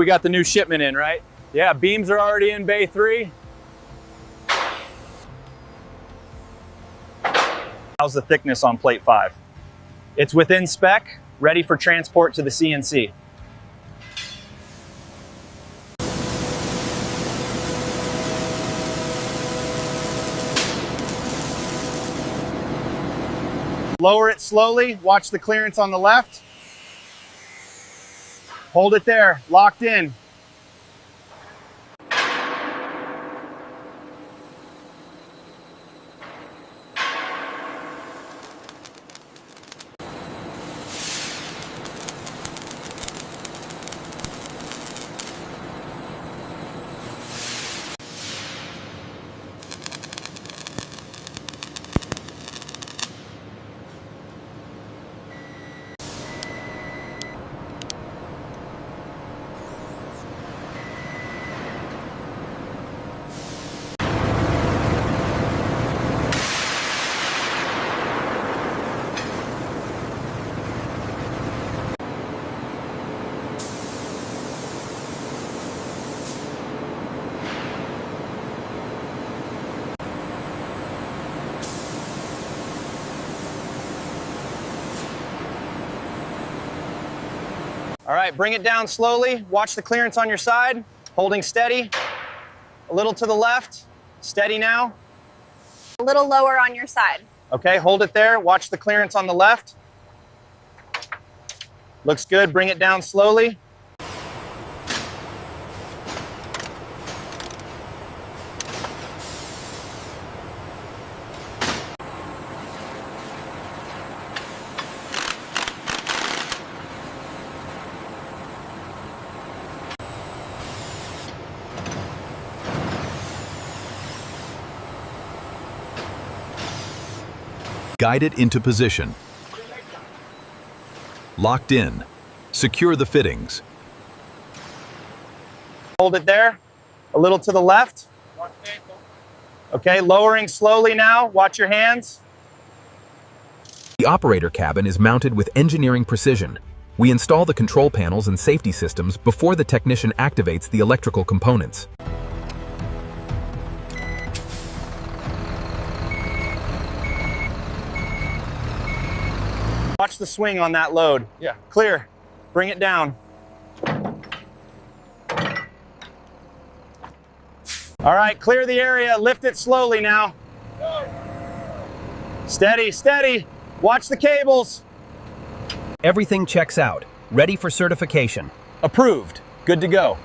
We got the new shipment in, right? Yeah, beams are already in bay 3. How's the thickness on plate 5? It's within spec, ready for transport to the CNC. Lower it slowly, watch the clearance on the left. Hold it there, locked in. All right, bring it down slowly. Watch the clearance on your side, holding steady. A little to the left, steady now. A little lower on your side. Okay, hold it there. Watch the clearance on the left. Looks good, bring it down slowly. Guide it into position. Locked in. Secure the fittings. Hold it there. A little to the left. Okay, lowering slowly now. Watch your hands. The operator cabin is mounted with engineering precision. We install the control panels and safety systems before the technician activates the electrical components. Watch the swing on that load. Yeah. Clear. Bring it down. All right, clear the area. Lift it slowly now. Steady, steady. Watch the cables. Everything checks out. Ready for certification. Approved. Good to go.